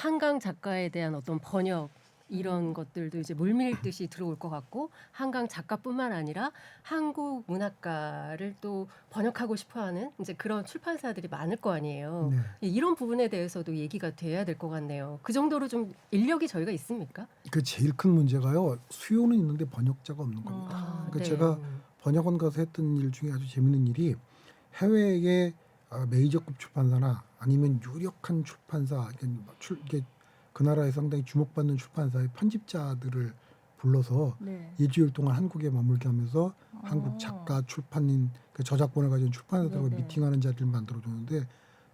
한강 작가에 대한 어떤 번역 이런 것들도 이제 물밀듯이 들어올 것 같고 한강 작가뿐만 아니라 한국 문학가를 또 번역하고 싶어하는 이제 그런 출판사들이 많을 거 아니에요. 네. 이런 부분에 대해서도 얘기가 돼야 될 것 같네요. 그 정도로 좀 인력이 저희가 있습니까? 그 제일 큰 문제가요. 수요는 있는데 번역자가 없는 겁니다. 그러니까 네. 제가 번역원 가서 했던 일 중에 아주 재밌는 일이 해외의 메이저급 출판사나 아니면 유력한 출판사, 이게 그 나라에 상당히 주목받는 출판사의 편집자들을 불러서 네. 일주일 동안 한국에 머물게 하면서 한국 작가, 출판인, 그 저작권을 가진 출판사들과 네네. 미팅하는 자리를 만들어줬는데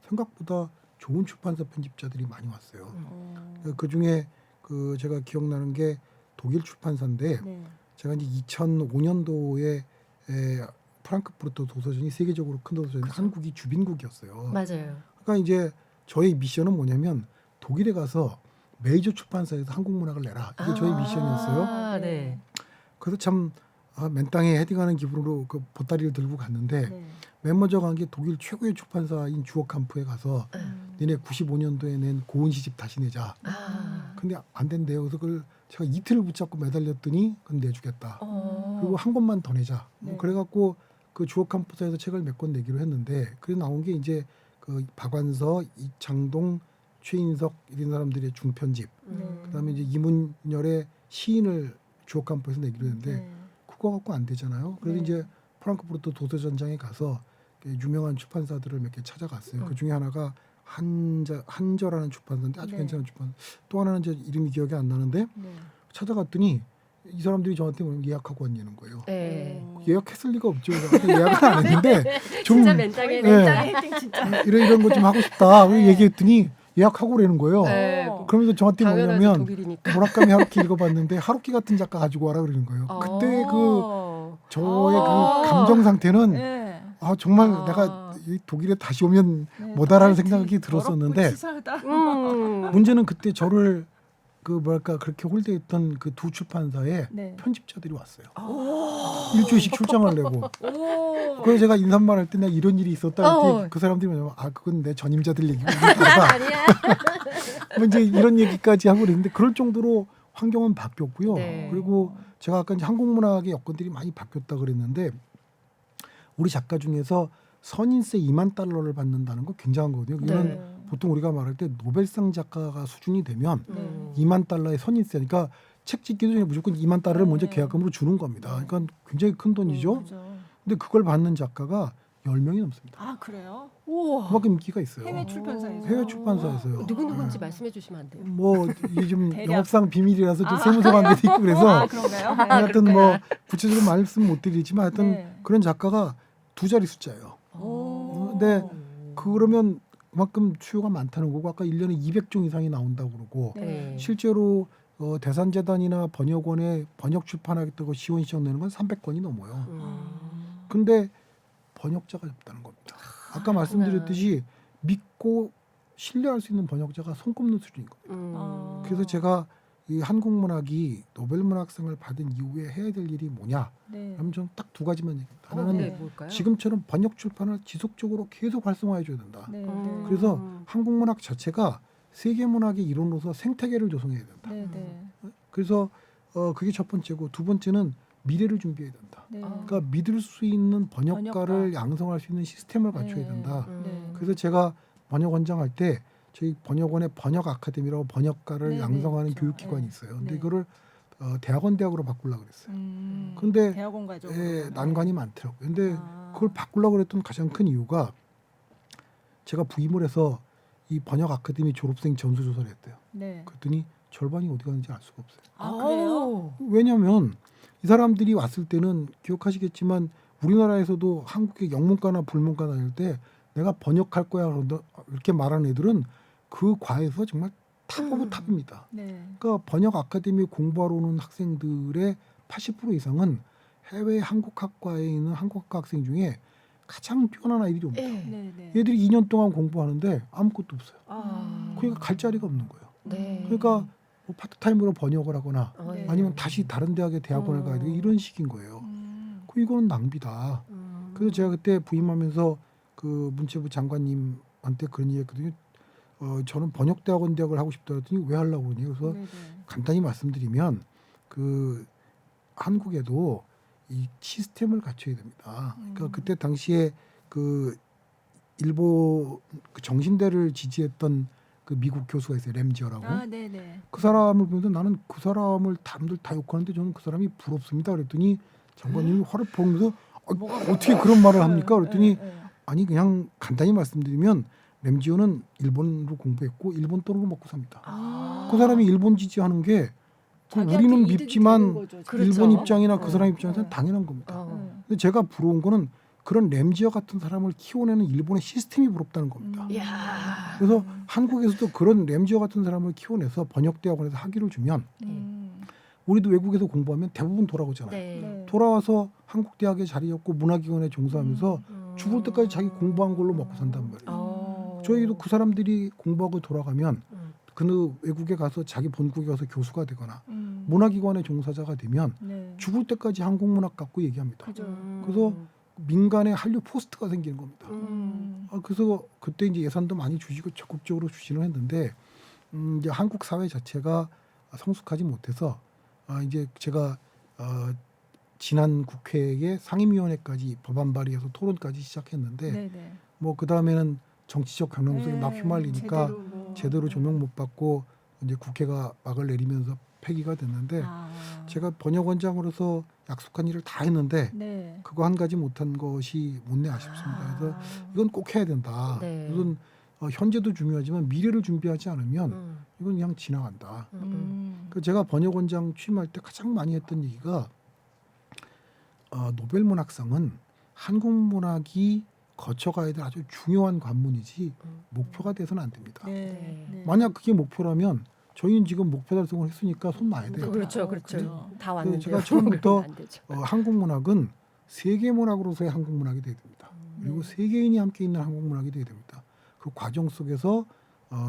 생각보다 좋은 출판사 편집자들이 많이 왔어요. 그 중에 그 제가 기억나는 게 독일 출판사인데 네. 제가 이제 2005년도에 프랑크푸르트 도서전이 세계적으로 큰 도서전이 한국이 주빈국이었어요. 맞아요. 그러니까 이제 저희 미션은 뭐냐면 독일에 가서 메이저 출판사에서 한국 문학을 내라. 이게 저희 미션이었어요. 아, 네. 그래서 참 맨땅에 헤딩하는 기분으로 그 보따리를 들고 갔는데 네. 맨 먼저 간 게 독일 최고의 출판사인 주어캄프에 가서 니네 95년도에 낸 고은 시집 다시 내자. 아. 근데 안 된대요. 그래서 그걸 제가 이틀을 붙잡고 매달렸더니 그건 내주겠다. 그리고 한 권만 더 내자. 네. 그래갖고 그 주어캄프사에서 책을 몇 권 내기로 했는데 그래 나온 게 이제 그 박완서, 이창동, 최인석 이런 사람들의 중편집. 그다음에 이제 이문열의 시인을 주어캄프에서 내기로 했는데 네. 그거 갖고 안 되잖아요. 그래서 네. 이제 프랑크푸르트 도서전장에 가서 유명한 출판사들을 몇 개 찾아갔어요. 그 중에 하나가 한저라는 출판사인데 아주 네. 괜찮은 출판사. 또 하나는 이제 이름이 기억이 안 나는데 네. 찾아갔더니 이 사람들이 저한테 예약하고 왔냐는 거예요. 네. 예약했을 리가 없죠. 예약은 안 했는데 좀 진짜 맨땅에 네. 맨땅에 헤딩 진짜. 이런 거 좀 하고 싶다. 네. 얘기했더니 예약하고 그러는 거예요. 네. 그러면서 저한테 당연하죠. 뭐냐면 독일이니까. 무라카미 하루키 읽어봤는데 하루키 같은 작가 가지고 와라 그러는 거예요. 그때 그 저의 그 감정 상태는 네. 정말 아. 내가 이 독일에 다시 오면 네. 뭐다라는 파이팅. 생각이 들었었는데 치사하다. 문제는 그때 저를 그 뭐랄까 그렇게 홀대했던 그 두 출판사에 네. 편집자들이 왔어요. 일주일씩 출장을 내고. 오. 그래서 제가 인사말 할 때 내가 이런 일이 있었다 할 때 어. 그 사람들이 뭐냐면 그건 내 전임자들 얘기고 봐. 아니야. 뭐 이제 이런 얘기까지 하고 그랬는데 그럴 정도로 환경은 바뀌었고요. 네. 그리고 제가 아까 이제 한국 문학의 여건들이 많이 바뀌었다 그랬는데 우리 작가 중에서 선인세 2만 달러를 받는다는 거 굉장한 거거든요. 이거는 네. 보통 우리가 말할 때 노벨상 작가가 수준이 되면 네. 2만 달러의 선인세니까 책 짓기도 전에 무조건 2만 달러를 먼저 네. 계약금으로 주는 겁니다. 그러니까 굉장히 큰 돈이죠. 그죠. 근데 그걸 받는 작가가 10명이 넘습니다. 아 그래요? 우와. 그만큼 인기가 있어요. 해외 출판사에서. 해외 출판사에서요. 누구누구인지 말씀해 주시면 안 돼요? 뭐 이게 좀 대략. 영업상 비밀이라서 좀 세무서 관계도 있고 그래서 아 그런가요? 하여튼 뭐 구체적으로 말씀 못 드리지만 하여튼 네. 그런 작가가 두 자리 숫자예요. 오. 근데 그러면 그만큼 수요가 많다는 거고 아까 1년에 200종 이상이 나온다고 그러고 네. 실제로 대산재단이나 번역원에 번역 출판하겠다고 시원 내는 건 300건이 넘어요. 근데 번역자가 없다는 겁니다. 아까 말씀드렸듯이 믿고 신뢰할 수 있는 번역자가 손꼽는 수준인 거예요. 그래서 제가 이 한국 문학이 노벨 문학상을 받은 이후에 해야 될 일이 뭐냐? 네. 그럼 좀 딱 두 가지만 얘기합니다. 하나는 네, 뭘까요? 지금처럼 번역 출판을 지속적으로 계속 활성화해 줘야 된다. 네. 음. 그래서 한국 문학 자체가 세계 문학의 일원으로서 생태계를 조성해야 된다. 네. 네. 그래서 그게 첫 번째고 두 번째는 미래를 준비해야 된다. 네. 그러니까 믿을 수 있는 번역가를 번역가. 양성할 수 있는 시스템을 갖춰야 네. 된다. 네. 그래서 제가 번역원장 할 때 저희 번역원의 번역 아카데미라고 번역가를 네, 양성하는 네, 교육기관이 네. 있어요. 근데 네. 이거를 대학으로 바꾸려고 그랬어요. 음. 근데 대학원 과정. 난관이 많더라고요. 근데 아. 그걸 바꾸려고 그랬던 가장 큰 이유가 제가 부임을 해서 이 번역 아카데미 졸업생 전수조사를 했대요. 네. 그랬더니 절반이 어디 가는지 알 수가 없어요. 아 그래요? 왜냐하면 이 사람들이 왔을 때는 기억하시겠지만 우리나라에서도 한국의 영문과나 불문과 다닐 때 내가 번역할 거야 이렇게 말하는 애들은 그 과에서 정말 탑 오브 탑입니다. 네. 그러니까 번역 아카데미 공부하러 오는 학생들의 80% 이상은 해외 한국학과에 있는 한국학과 학생 중에 가장 뛰어난 아이들이 옵니다. 네. 네. 얘들이 2년 동안 공부하는데 아무것도 없어요. 아. 그러니까 갈 자리가 없는 거예요. 네. 그러니까 뭐 파트타임으로 번역을 하거나 네. 아니면 다시 다른 대학에 대학원을 가야 되고 이런 식인 거예요. 이건 낭비다. 그래서 제가 그때 부임하면서 그 문체부 장관님한테 그런 얘기했거든요. 저는 번역대학원 대학을 하고 싶다 했더니 왜 하려고 그러니 그래서 네네. 간단히 말씀드리면 그 한국에도 이 시스템을 갖춰야 됩니다. 그러니까 그때 당시에 그 일본 그 정신대를 지지했던 그 미국 교수가 있어요. 램지어라고. 아, 네네. 그 사람을 보면서 나는 그 사람을 남들 다 욕하는데 저는 그 사람이 부럽습니다. 그랬더니 장관님이 화를 퍼오면서 어떻게 그런 말을 합니까? 그랬더니 아니 그냥 간단히 말씀드리면 램지어는 일본으로 공부했고 일본 돈으로 먹고 삽니다. 아. 그 사람이 일본 지지하는 게 그 우리는 밉지만 그렇죠. 일본 입장이나 그 네. 사람 입장에서는 당연한 겁니다. 어. 근데 제가 부러운 거는 그런 램지어 같은 사람을 키워내는 일본의 시스템이 부럽다는 겁니다. 이야. 그래서 한국에서도 그런 램지어 같은 사람을 키워내서 번역대학원에서 학위를 주면 우리도 외국에서 공부하면 대부분 돌아오잖아요. 네. 돌아와서 한국 대학에 자리 잡고 문화기관에 종사하면서 음. 죽을 때까지 자기 공부한 걸로 먹고 산단 말이에요. 어. 저희도 그 사람들이 공부하고 돌아가면 음. 그 외국에 가서 자기 본국에 가서 교수가 되거나 문화기관의 종사자가 되면 네. 죽을 때까지 한국 문학 갖고 얘기합니다. 그죠. 그래서 민간의 한류 포스트가 생기는 겁니다. 음. 그래서 그때 이제 예산도 많이 주시고 적극적으로 주시는 했는데 이제 한국 사회 자체가 성숙하지 못해서 이제 제가 지난 국회에 상임위원회까지 법안 발의해서 토론까지 시작했는데 네네. 뭐 그 다음에는 정치적 강령성에 막 휘말리니까 제대로 조명 못 받고 이제 국회가 막을 내리면서 폐기가 됐는데 제가 번역원장으로서 약속한 일을 다 했는데 네. 그거 한 가지 못한 것이 못내 아쉽습니다. 그래서 이건 꼭 해야 된다. 네. 이건 현재도 중요하지만 미래를 준비하지 않으면 음. 이건 그냥 지나간다. 음. 그 제가 번역원장 취임할 때 가장 많이 했던 얘기가 노벨문학상은 한국 문학이 거쳐가야 될 아주 중요한 관문이지 목표가 돼서는 안 됩니다. 네. 네. 만약 그게 목표라면 저희는 지금 목표 달성을 했으니까 손 놔야 돼요. 그렇죠, 그렇죠. 그렇죠. 다 그래서 왔는데 제가 처음부터 안 되죠. 한국 문학은 세계 문학으로서의 한국 문학이 돼야 됩니다. 그리고 세계인이 함께 있는 한국 문학이 돼야 됩니다. 그 과정 속에서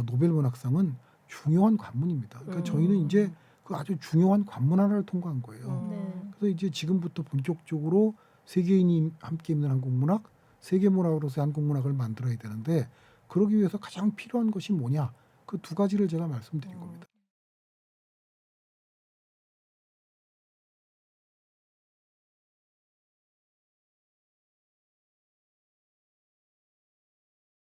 노벨 문학상은 중요한 관문입니다. 그러니까 저희는 이제 그 아주 중요한 관문 하나를 통과한 거예요. 네. 그래서 이제 지금부터 본격적으로 세계인이 함께 있는 한국 문학, 세계 문학으로서의 한국 문학을 만들어야 되는데 그러기 위해서 가장 필요한 것이 뭐냐? 그 두 가지를 제가 말씀드린 겁니다.